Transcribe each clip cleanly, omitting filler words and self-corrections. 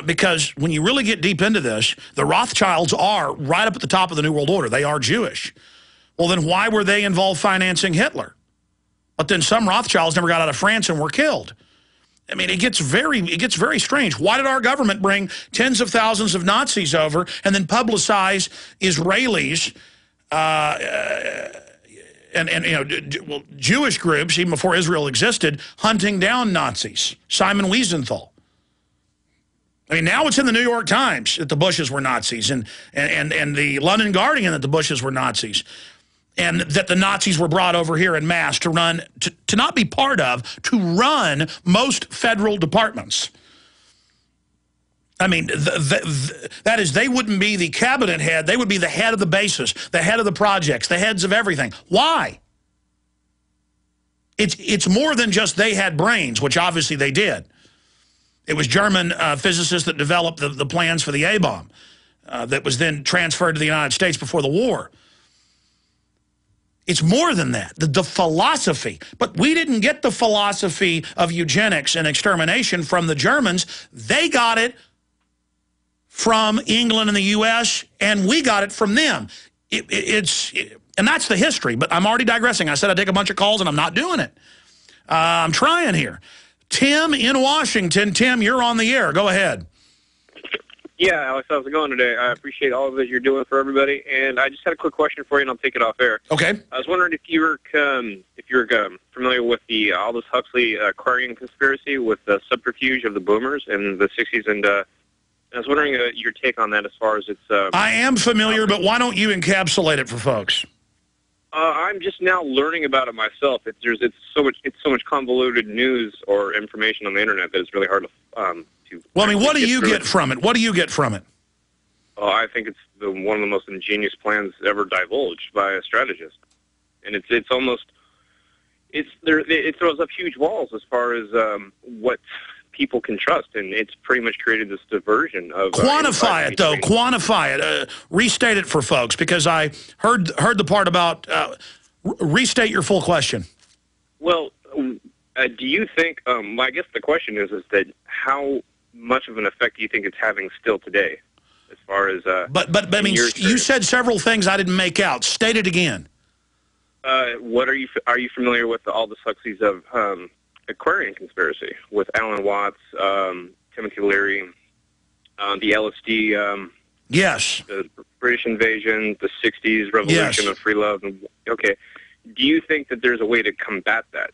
because when you really get deep into this, the Rothschilds are right up at the top of the New World Order. They are Jewish. Well, then why were they involved financing Hitler? But then some Rothschilds never got out of France and were killed. I mean, it gets very strange. Why did our government bring tens of thousands of Nazis over and then publicize Israelis and you know, Jewish groups, even before Israel existed, hunting down Nazis? Simon Wiesenthal. I mean, now it's in the New York Times that the Bushes were Nazis, and the London Guardian that the Bushes were Nazis, and that the Nazis were brought over here en masse to run, to not be part of, to run most federal departments. I mean, that is, they wouldn't be the cabinet head. They would be the head of the bases, the head of the projects, the heads of everything. Why? It's more than just they had brains, which obviously they did. It was German physicists that developed the plans for the A-bomb that was then transferred to the United States before the war. It's more than that, the philosophy. But we didn't get the philosophy of eugenics and extermination from the Germans. They got it from England and the U.S., and we got it from them. And that's the history, but I'm already digressing. I said I'd take a bunch of calls, and I'm not doing it. I'm trying here. Tim in Washington. Tim, you're on the air. Go ahead. Yeah, Alex, how's it going today? I appreciate all of it you're doing for everybody, and I just had a quick question for you, and I'll take it off air. Okay. I was wondering if you were familiar with the Aldous Huxley Aquarian conspiracy with the subterfuge of the boomers in the 60s, and I was wondering your take on that as far as its... I am familiar, but why don't you encapsulate it for folks? I'm just now learning about it myself. It's so much convoluted news or information on the internet that it's really hard to Well, I mean, what do you get from it? What do you get from it? I think it's one of the most ingenious plans ever divulged by a strategist, and it throws up huge walls as far as what people can trust, and it's pretty much created this diversion of... Quantify it, though. Quantify it. Restate it for folks, because I heard the part about... restate your full question. Well, do you think... I guess the question is that how much of an effect do you think it's having still today, as far as... But I mean, you said several things I didn't make out. State it again. What are you familiar with the Aldous Huxley's of... Aquarian conspiracy with Alan Watts, Timothy Leary, the LSD, yes, the British invasion, the 60s revolution of free love. Okay. Do you think that there's a way to combat that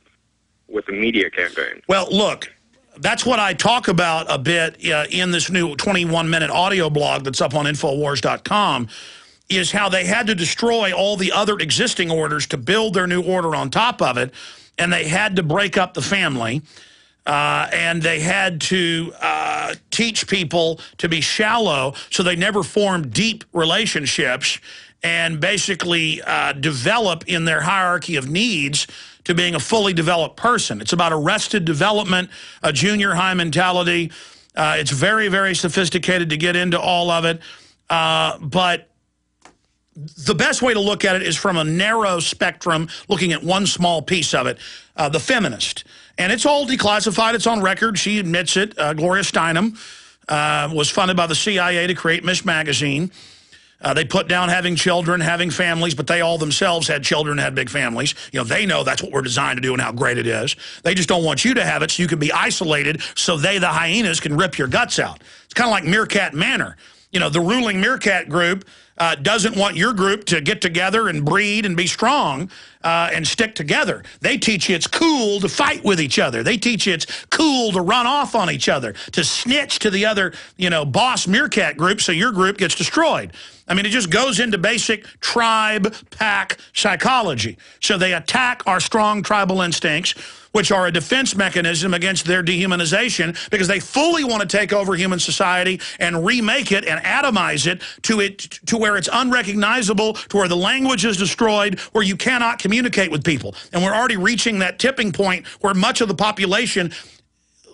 with a media campaign? Well, look, that's what I talk about a bit in this new 21-minute audio blog that's up on Infowars.com, is how they had to destroy all the other existing orders to build their new order on top of it. And they had to break up the family, and they had to teach people to be shallow so they never formed deep relationships, and basically develop in their hierarchy of needs to being a fully developed person. It's about arrested development, a junior high mentality. It's very, very sophisticated to get into all of it, but... the best way to look at it is from a narrow spectrum, looking at one small piece of it, the feminist. And it's all declassified. It's on record. She admits it. Gloria Steinem was funded by the CIA to create Miss Magazine. They put down having children, having families, but they all themselves had children and had big families. You know, they know that's what we're designed to do and how great it is. They just don't want you to have it so you can be isolated so they, the hyenas, can rip your guts out. It's kind of like Meerkat Manor. You know, the ruling Meerkat group doesn't want your group to get together and breed and be strong and stick together. They teach you it's cool to fight with each other. They teach you it's cool to run off on each other, to snitch to the other, you know, boss Meerkat group so your group gets destroyed. I mean, it just goes into basic tribe pack psychology. So they attack our strong tribal instincts, which are a defense mechanism against their dehumanization, because they fully want to take over human society and remake it and atomize it to where it's unrecognizable, to where the language is destroyed, where you cannot communicate with people. And we're already reaching that tipping point where much of the population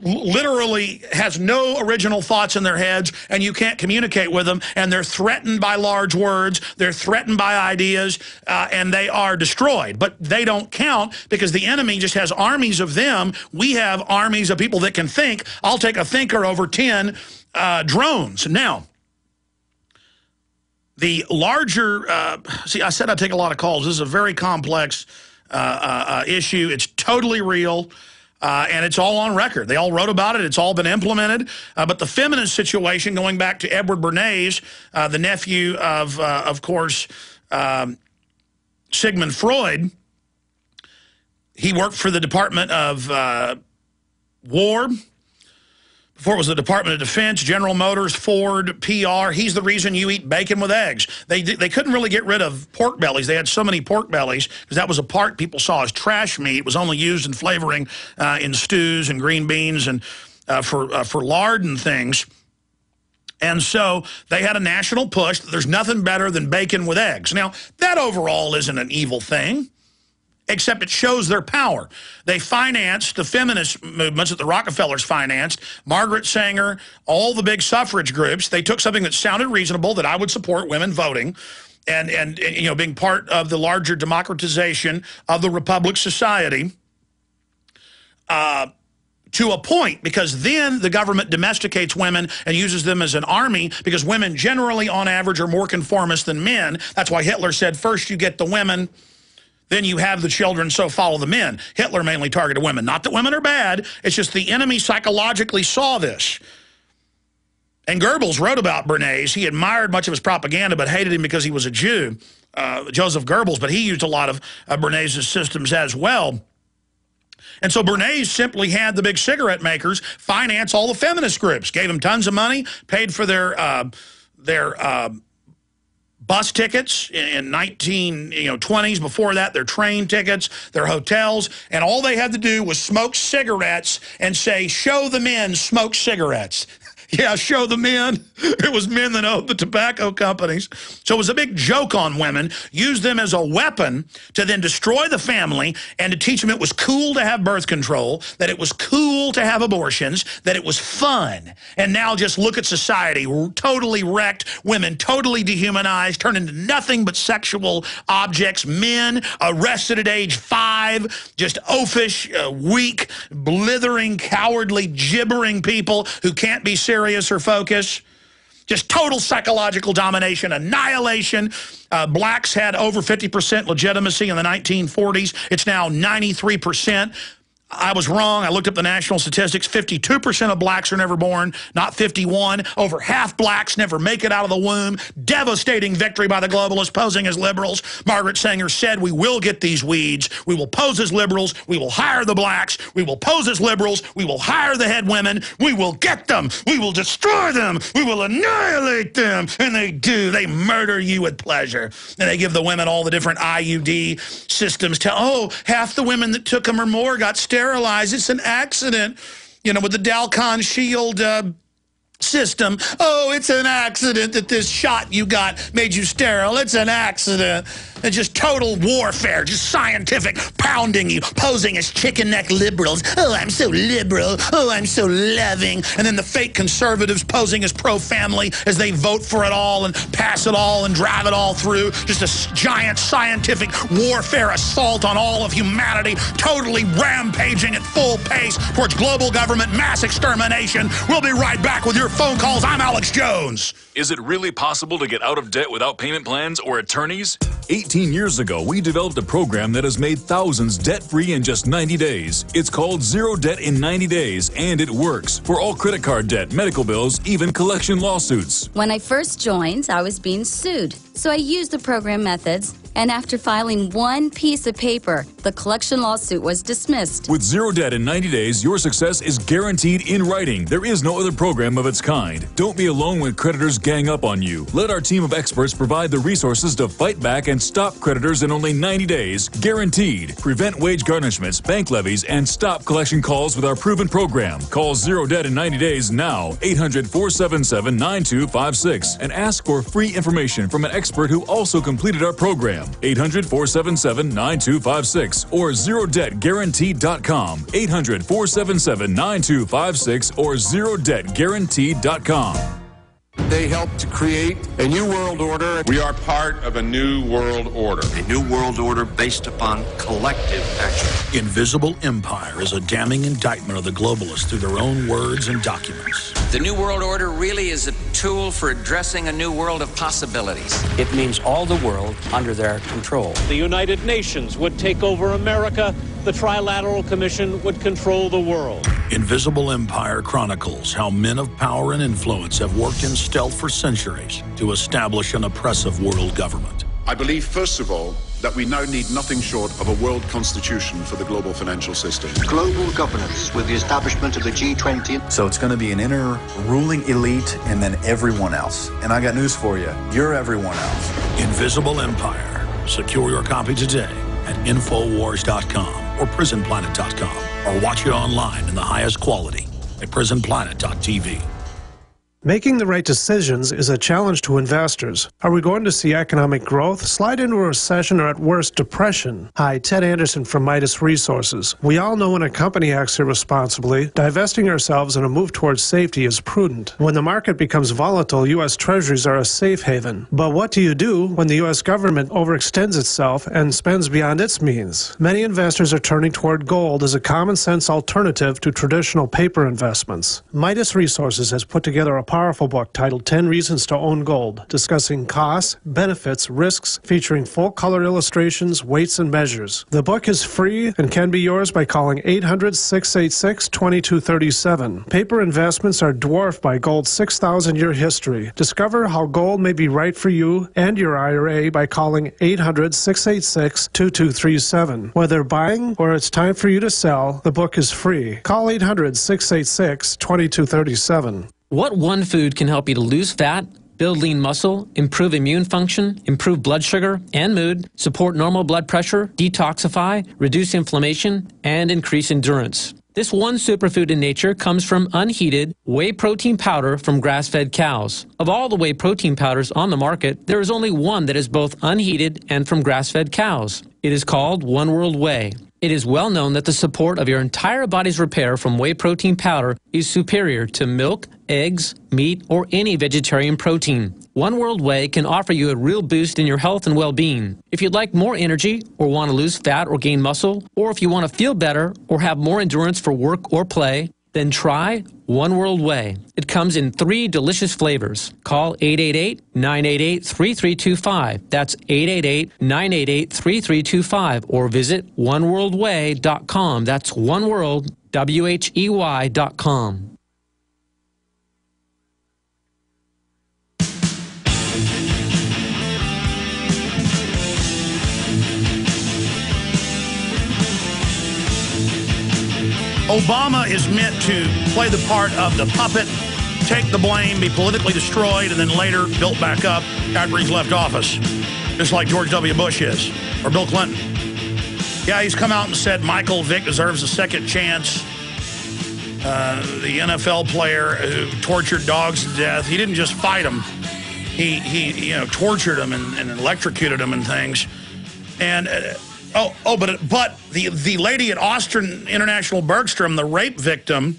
literally has no original thoughts in their heads, and you can't communicate with them, and they're threatened by large words, they're threatened by ideas, and they are destroyed. But they don't count because the enemy just has armies of them. We have armies of people that can think. I'll take a thinker over 10 drones. Now, the larger, see, I said I'd take a lot of calls. This is a very complex issue. It's totally real, and it's all on record. They all wrote about it. It's all been implemented. But the feminist situation, going back to Edward Bernays, the nephew of course, Sigmund Freud, he worked for the Department of War. Before it was the Department of Defense, General Motors, Ford, PR. He's the reason you eat bacon with eggs. They couldn't really get rid of pork bellies. They had so many pork bellies because that was a part people saw as trash meat. It was only used in flavoring in stews and green beans and for lard and things. And so they had a national push that there's nothing better than bacon with eggs. Now, that overall isn't an evil thing, except it shows their power. They financed the feminist movements that the Rockefellers financed, Margaret Sanger, all the big suffrage groups. They took something that sounded reasonable, that I would support women voting, and you know, being part of the larger democratization of the Republic Society, to a point, because then the government domesticates women and uses them as an army, because women generally, on average, are more conformist than men. That's why Hitler said, first you get the women, then you have the children, so follow the men. Hitler mainly targeted women. Not that women are bad. It's just the enemy psychologically saw this. And Goebbels wrote about Bernays. He admired much of his propaganda, but hated him because he was a Jew, Joseph Goebbels. But he used a lot of Bernays' systems as well. And so Bernays simply had the big cigarette makers finance all the feminist groups, gave them tons of money, paid for their bus tickets in 1920s. Before that, their train tickets, their hotels, and all they had to do was smoke cigarettes and say, show the men smoke cigarettes. Yeah, show the men. It was men that owned the tobacco companies. So it was a big joke on women, used them as a weapon to then destroy the family and to teach them it was cool to have birth control, that it was cool to have abortions, that it was fun. And now just look at society, totally wrecked, women totally dehumanized, turned into nothing but sexual objects, men arrested at age 5, just oafish, weak, blithering, cowardly, gibbering people who can't be serious or focus. Just total psychological domination, annihilation. Blacks had over 50% legitimacy in the 1940s. It's now 93%. I was wrong. I looked up the national statistics. 52% of blacks are never born, not 51. Over half blacks never make it out of the womb. Devastating victory by the globalists posing as liberals. Margaret Sanger said, we will get these weeds. We will pose as liberals. We will hire the blacks. We will pose as liberals. We will hire the head women. We will get them. We will destroy them. We will annihilate them. And they do. They murder you with pleasure. And they give the women all the different IUD systems. Half the women that took them or more got sterilized. It's an accident, you know, with the Dalcon Shield system. Oh, it's an accident that this shot you got made you sterile. It's an accident. It's just total warfare, just scientific pounding you, posing as chicken neck liberals. Oh, I'm so liberal. Oh, I'm so loving. And then the fake conservatives posing as pro-family as they vote for it all and pass it all and drive it all through. Just a giant scientific warfare assault on all of humanity, totally rampaging at full pace towards global government mass extermination. We'll be right back with your phone calls. I'm Alex Jones. Is it really possible to get out of debt without payment plans or attorneys? 18 years ago, we developed a program that has made thousands debt-free in just 90 days. It's called Zero Debt in 90 Days, and it works for all credit card debt, medical bills, even collection lawsuits. When I first joined, I was being sued. So I used the program methods, and after filing one piece of paper, the collection lawsuit was dismissed. With Zero Debt in 90 days, your success is guaranteed in writing. There is no other program of its kind. Don't be alone when creditors gang up on you. Let our team of experts provide the resources to fight back and stop creditors in only 90 days, guaranteed. Prevent wage garnishments, bank levies, and stop collection calls with our proven program. Call Zero Debt in 90 days now, 800-477-9256, and ask for free information from an expert who also completed our program. 800-477-9256 or ZeroDebtGuaranteed.com. 800-477-9256 or ZeroDebtGuaranteed.com. they helped to create a new world order. We are part of a new world order. A new world order based upon collective action. Invisible Empire is a damning indictment of the globalists through their own words and documents. The new world order really is a tool for addressing a new world of possibilities. It means all the world under their control. The United Nations would take over America. The Trilateral Commission would control the world. Invisible Empire chronicles how men of power and influence have worked in stealth for centuries to establish an oppressive world government. I believe, first of all, that we now need nothing short of a world constitution for the global financial system. Global governance with the establishment of the G20. So it's going to be an inner ruling elite and then everyone else. And I got news for you. You're everyone else. Invisible Empire. Secure your copy today at Infowars.com or PrisonPlanet.com, or watch it online in the highest quality at PrisonPlanet.tv. Making the right decisions is a challenge to investors. Are we going to see economic growth, slide into a recession, or at worst, depression? Hi, Ted Anderson from Midas Resources. We all know when a company acts irresponsibly, divesting ourselves in a move towards safety is prudent. When the market becomes volatile, U.S. Treasuries are a safe haven. But what do you do when the U.S. government overextends itself and spends beyond its means? Many investors are turning toward gold as a common-sense alternative to traditional paper investments. Midas Resources has put together a powerful book titled 10 Reasons to Own Gold, discussing costs, benefits, risks, featuring full-color illustrations, weights, and measures. The book is free and can be yours by calling 800-686-2237. Paper investments are dwarfed by gold's 6,000-year history. Discover how gold may be right for you and your IRA by calling 800-686-2237. Whether buying or it's time for you to sell, the book is free. Call 800-686-2237. What one food can help you to lose fat, build lean muscle, improve immune function, improve blood sugar and mood, support normal blood pressure, detoxify, reduce inflammation, and increase endurance? This one superfood in nature comes from unheated whey protein powder from grass-fed cows. Of all the whey protein powders on the market, there is only one that is both unheated and from grass-fed cows. It is called One World Whey. It is well known that the support of your entire body's repair from whey protein powder is superior to milk, eggs, meat, or any vegetarian protein. One World Whey can offer you a real boost in your health and well-being. If you'd like more energy or want to lose fat or gain muscle, or if you want to feel better or have more endurance for work or play, then try One World Whey. It comes in 3 delicious flavors. Call 888-988-3325. That's 888-988-3325. Or visit oneworldwhey.com. That's oneworld.com. Obama is meant to play the part of the puppet, take the blame, be politically destroyed, and then later built back up after he's left office, just like George W. Bush is, or Bill Clinton. Yeah, he's come out and said Michael Vick deserves a second chance. The NFL player who tortured dogs to death, he didn't just fight them. He tortured them and electrocuted them and things. And... But the lady at Austin International Bergstrom, the rape victim,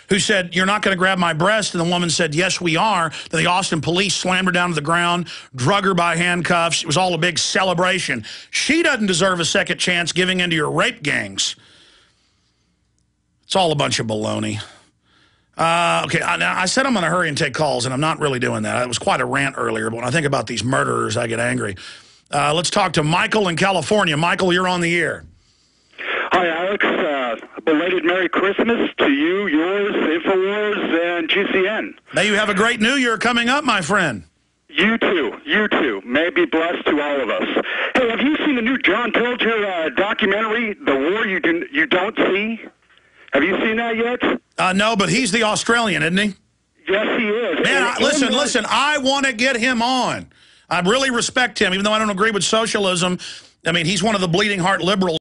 who said, "You're not going to grab my breast," and the woman said, "Yes, we are." Then the Austin police slammed her down to the ground, drug her by handcuffs. It was all a big celebration. She doesn't deserve a second chance giving into your rape gangs. It's all a bunch of baloney. Okay, now I said I'm going to hurry and take calls, and I'm not really doing that. It was quite a rant earlier, but when I think about these murderers, I get angry. Let's talk to Michael in California. Michael, you're on the air. Hi, Alex. Belated Merry Christmas to you, yours, InfoWars, and GCN. May you have a great New Year coming up, my friend. You too. You too. May it be blessed to all of us. Hey, have you seen the new John Pilger documentary, The War You Don't See? Have you seen that yet? No, but he's the Australian, isn't he? Yes, he is. Man, listen, I want to get him on. I really respect him, even though I don't agree with socialism. I mean, he's one of the bleeding heart liberals.